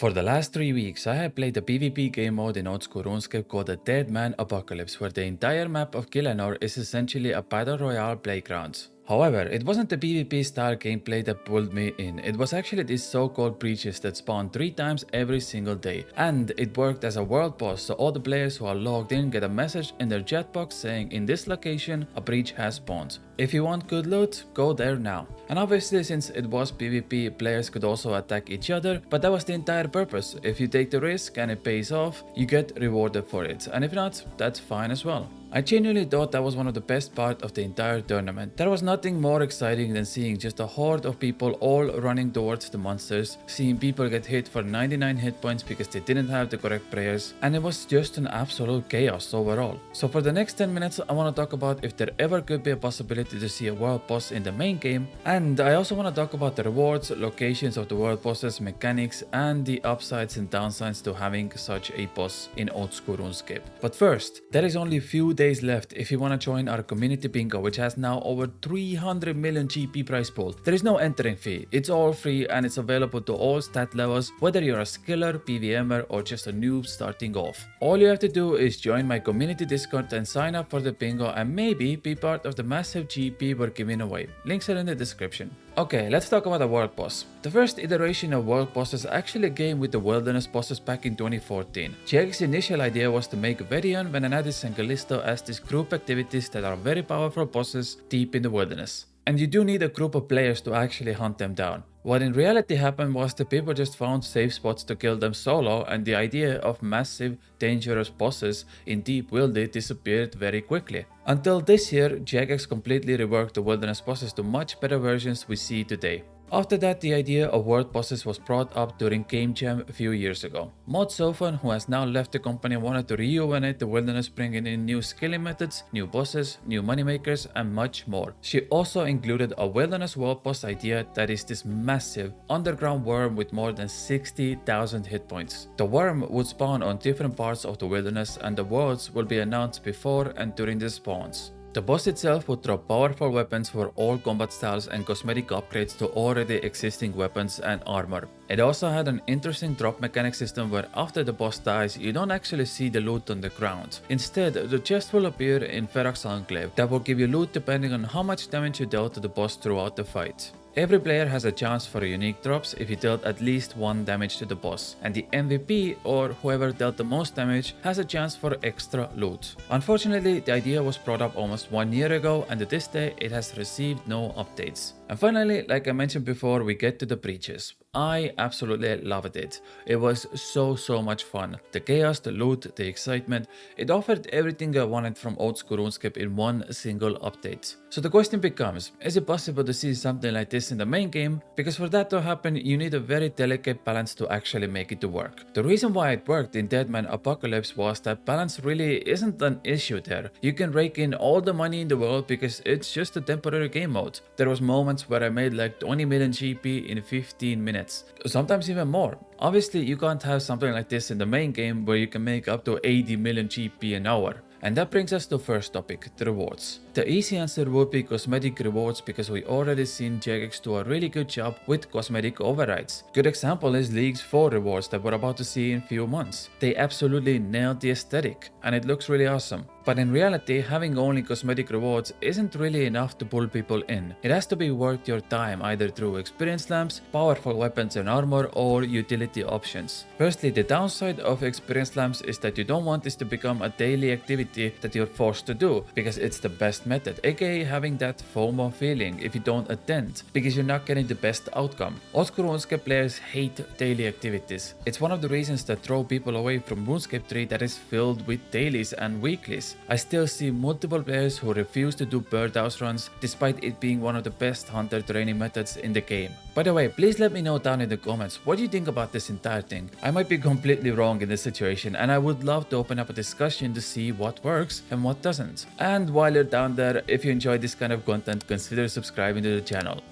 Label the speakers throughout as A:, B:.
A: For the last 3 weeks, I have played a PvP game mode in Oldschool Runescape called the Dead Man Apocalypse, where the entire map of Gillenor is essentially a battle royale playground. However, it wasn't the PvP style gameplay that pulled me in, it was actually these so-called breaches that spawn 3 times every single day. And it worked as a world boss, so all the players who are logged in get a message in their chat box saying in this location a breach has spawned. If you want good loot, go there now. And obviously, since it was PvP, players could also attack each other, but that was the entire purpose. If you take the risk and it pays off, you get rewarded for it, and if not, that's fine as well. I genuinely thought that was one of the best parts of the entire tournament. There was nothing more exciting than seeing just a horde of people all running towards the monsters, seeing people get hit for 99 hit points because they didn't have the correct prayers, and it was just an absolute chaos overall. So for the next 10 minutes, I want to talk about if there ever could be a possibility to see a world boss in the main game, and I also want to talk about the rewards, locations of the world bosses, mechanics, and the upsides and downsides to having such a boss in Oldschool Runescape. But first, there is only a few days left if you want to join our community bingo, which has now over 300 million GP prize pool. There is no entering fee, it's all free and it's available to all stat levels, whether you're a skiller, PVMer or just a noob starting off. All you have to do is join my community Discord and sign up for the bingo and maybe be part of the massive GP we're giving away. Links are in the description. Okay, let's talk about the world boss. The first iteration of world bosses actually came with the wilderness bosses back in 2014. Jake's initial idea was to make Verion, Venanadis and Callisto as these group activities that are very powerful bosses deep in the wilderness. And you do need a group of players to actually hunt them down. What in reality happened was the people just found safe spots to kill them solo, and the idea of massive, dangerous bosses in deep wildy disappeared very quickly. Until this year, Jagex completely reworked the wilderness bosses to much better versions we see today. After that, the idea of world bosses was brought up during Game Jam a few years ago. Mod Sofan, who has now left the company, wanted to rejuvenate the wilderness, bringing in new skilling methods, new bosses, new moneymakers, and much more. She also included a wilderness world boss idea that is this massive underground worm with more than 60,000 hit points. The worm would spawn on different parts of the wilderness, and the worlds will be announced before and during the spawns. The boss itself would drop powerful weapons for all combat styles and cosmetic upgrades to already existing weapons and armor. It also had an interesting drop mechanic system where after the boss dies, you don't actually see the loot on the ground. Instead, the chest will appear in Ferox Enclave that will give you loot depending on how much damage you dealt to the boss throughout the fight. Every player has a chance for unique drops if you dealt at least 1 damage to the boss, and the MVP or whoever dealt the most damage has a chance for extra loot. Unfortunately, the idea was brought up almost 1 year ago, and to this day it has received no updates. And finally, like I mentioned before, we get to the breaches. I absolutely loved it. It was so much fun. The chaos, the loot, the excitement, it offered everything I wanted from Oldschool Runescape in one single update. So the question becomes, is it possible to see something like this in the main game? Because for that to happen, you need a very delicate balance to actually make it to work. The reason why it worked in Dead Man Apocalypse was that balance really isn't an issue there. You can rake in all the money in the world because it's just a temporary game mode. There was moments where I made like 20 million GP in 15 minutes. Sometimes even more. Obviously, you can't have something like this in the main game where you can make up to 80 million GP an hour. And that brings us to the first topic, the rewards. The easy answer would be cosmetic rewards because we already seen Jagex do a really good job with cosmetic overrides. Good example is League's 4 rewards that we're about to see in few months. They absolutely nailed the aesthetic and it looks really awesome. But in reality, having only cosmetic rewards isn't really enough to pull people in. It has to be worth your time either through experience lamps, powerful weapons and armor, or utility options. Firstly, the downside of experience lamps is that you don't want this to become a daily activity that you're forced to do because it's the best method, aka having that FOMO feeling if you don't attend because you're not getting the best outcome. Oldschool Runescape players hate daily activities. It's one of the reasons that throw people away from Runescape 3 that is filled with dailies and weeklies. I still see multiple players who refuse to do birdhouse runs despite it being one of the best hunter training methods in the game. By the way, please let me know down in the comments what you think about this entire thing. I might be completely wrong in this situation and I would love to open up a discussion to see what works and what doesn't. And while you're down there, if you enjoy this kind of content, consider subscribing to the channel.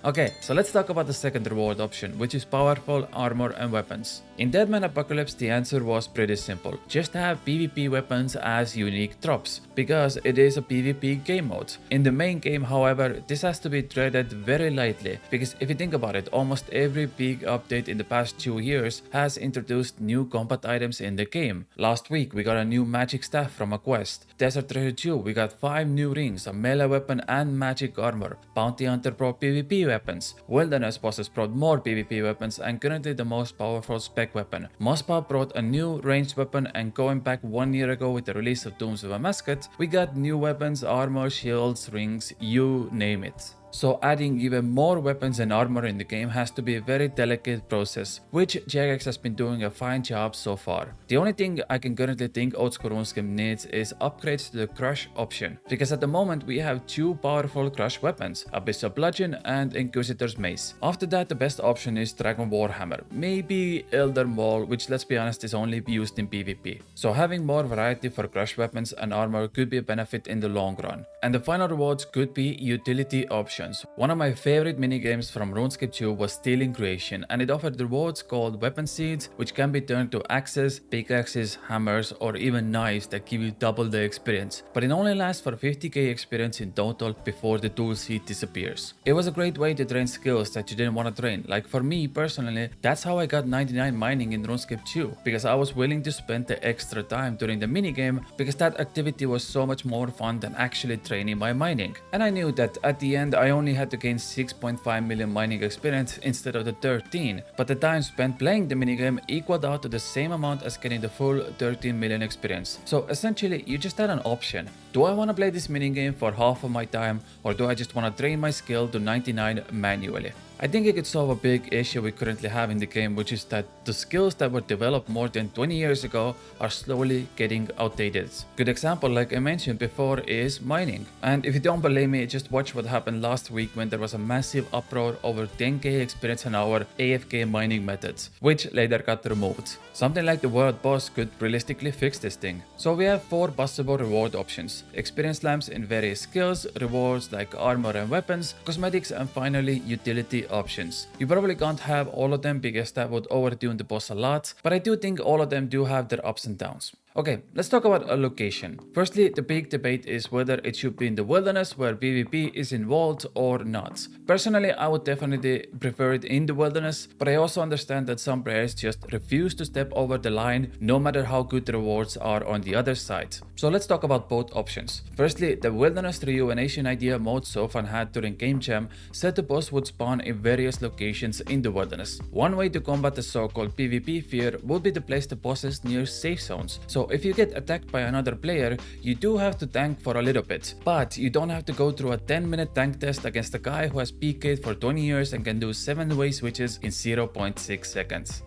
A: Okay, so let's talk about the second reward option, which is powerful armor and weapons. In Deadman Apocalypse, the answer was pretty simple. Just have PvP weapons as unique drops, because it is a PvP game mode. In the main game, however, this has to be treated very lightly, because if you think about it, almost every big update in the past 2 years has introduced new combat items in the game. Last week, we got a new magic staff from a quest. Desert Treasure 2, we got 5 new rings, a melee weapon and magic armor. Bounty Hunter brought PvP weapons. Wilderness bosses brought more PvP weapons and currently the most powerful spec weapon. Mospa brought a new ranged weapon, and going back 1 year ago with the release of Dooms with a Mascot, we got new weapons, armor, shields, rings, you name it. So adding even more weapons and armor in the game has to be a very delicate process, which Jagex has been doing a fine job so far. The only thing I can currently think Oldschool Runescape needs is upgrades to the Crush option, because at the moment we have 2 powerful Crush weapons, Abyssal Bludgeon and Inquisitor's Mace. After that, the best option is Dragon Warhammer, maybe Elder Maul, which let's be honest is only used in PvP. So having more variety for Crush weapons and armor could be a benefit in the long run. And the final rewards could be utility options. One of my favorite minigames from Runescape 2 was Stealing Creation, and it offered rewards called Weapon Seeds, which can be turned to axes, pickaxes, hammers, or even knives that give you double the experience. But it only lasts for 50k experience in total before the tool seed disappears. It was a great way to train skills that you didn't want to train. Like for me personally, that's how I got 99 mining in Runescape 2, because I was willing to spend the extra time during the minigame, because that activity was so much more fun than actually training my mining. And I knew that at the end I only had to gain 6.5 million mining experience instead of the 13, but the time spent playing the minigame equaled out to the same amount as getting the full 13 million experience. So essentially, you just had an option. Do I want to play this minigame for half of my time, or do I just want to train my skill to 99 manually? I think it could solve a big issue we currently have in the game, which is that the skills that were developed more than 20 years ago are slowly getting outdated. Good example, like I mentioned before, is mining. And if you don't believe me, just watch what happened last week when there was a massive uproar over 10k experience an hour AFK mining methods, which later got removed. Something like the world boss could realistically fix this thing. So we have 4 possible reward options: experience lamps in various skills, rewards like armor and weapons, cosmetics, and finally utility options. You probably can't have all of them because that would overtune the boss a lot, but I do think all of them do have their ups and downs. Okay, let's talk about a location. Firstly, the big debate is whether it should be in the wilderness where PvP is involved or not. Personally, I would definitely prefer it in the wilderness, but I also understand that some players just refuse to step over the line no matter how good the rewards are on the other side. So let's talk about both options. Firstly, the wilderness rejuvenation idea mode Sofan had during Game Jam said the boss would spawn in various locations in the wilderness. One way to combat the so-called PvP fear would be to place the bosses near safe zones. So if you get attacked by another player, you do have to tank for a little bit, but you don't have to go through a 10-minute tank test against a guy who has PK'd for 20 years and can do 7-way switches in 0.6 seconds.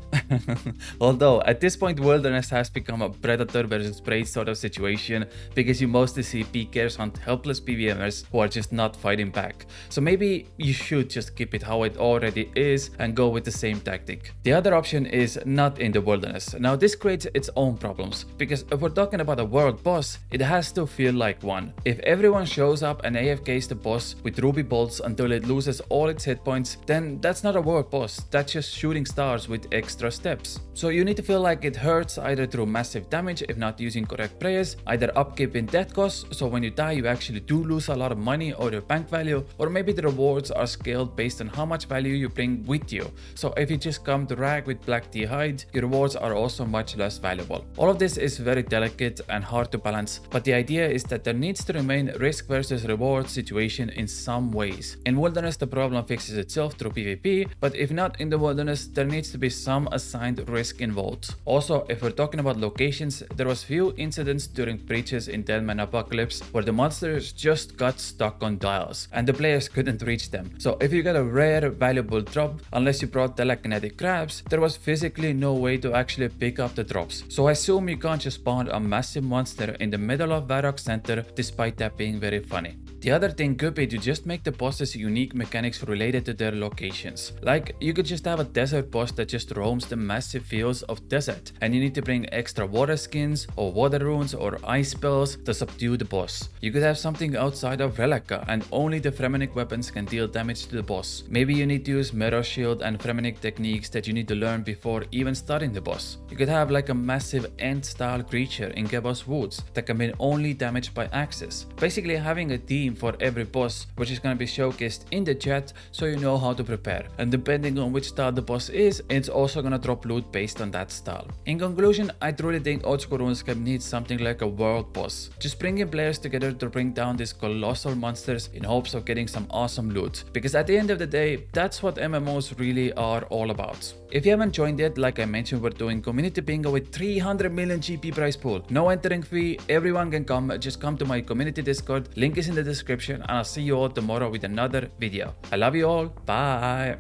A: Although at this point wilderness has become a predator versus prey sort of situation, because you mostly see PKers hunt helpless PvMers who are just not fighting back. So maybe you should just keep it how it already is and go with the same tactic. The other option is not in the wilderness. Now this creates its own problems, because if we're talking about a world boss, it has to feel like one. If everyone shows up and AFKs the boss with ruby bolts until it loses all its hit points, then that's not a world boss, that's just shooting stars with extra steps. So you need to feel like it hurts either through massive damage if not using correct prayers, either upkeep in death costs, so when you die you actually do lose a lot of money or your bank value, or maybe the rewards are scaled based on how much value you bring with you. So if you just come to rag with black tea hide, your rewards are also much less valuable. All of this is very delicate and hard to balance, but the idea is that there needs to remain risk versus reward situation in some ways. In wilderness the problem fixes itself through PvP, but if not in the wilderness, there needs to be some assigned risk involved. Also, if we're talking about locations, there was few incidents during breaches in Deadman Apocalypse where the monsters just got stuck on dials and the players couldn't reach them. So if you got a rare valuable drop, unless you brought telekinetic crabs, there was physically no way to actually pick up the drops. So I assume you can't just spawn a massive monster in the middle of Varrock Center, despite that being very funny. The other thing could be to just make the bosses unique mechanics related to their locations. Like, you could just have a desert boss that just roams the massive fields of desert, and you need to bring extra water skins or water runes or ice spells to subdue the boss. You could have something outside of Relica, and only the Fremenic weapons can deal damage to the boss. Maybe you need to use Mirror Shield and Fremenic techniques that you need to learn before even starting the boss. You could have like a massive ant-style creature in Gebos Woods that can be only damaged by axes. Basically having a theme for every boss, which is going to be showcased in the chat so you know how to prepare. And depending on which style the boss is, it's also going to drop loot based on that style. In conclusion, I truly think Oldschool RuneScape needs something like a world boss. Just bringing players together to bring down these colossal monsters in hopes of getting some awesome loot. Because at the end of the day, that's what MMOs really are all about. If you haven't joined yet, like I mentioned, we're doing community bingo with 300 million GP prize pool. No entering fee, everyone can come, just come to my community Discord, link is in the description, and I'll see you all tomorrow with another video. I love you all, bye!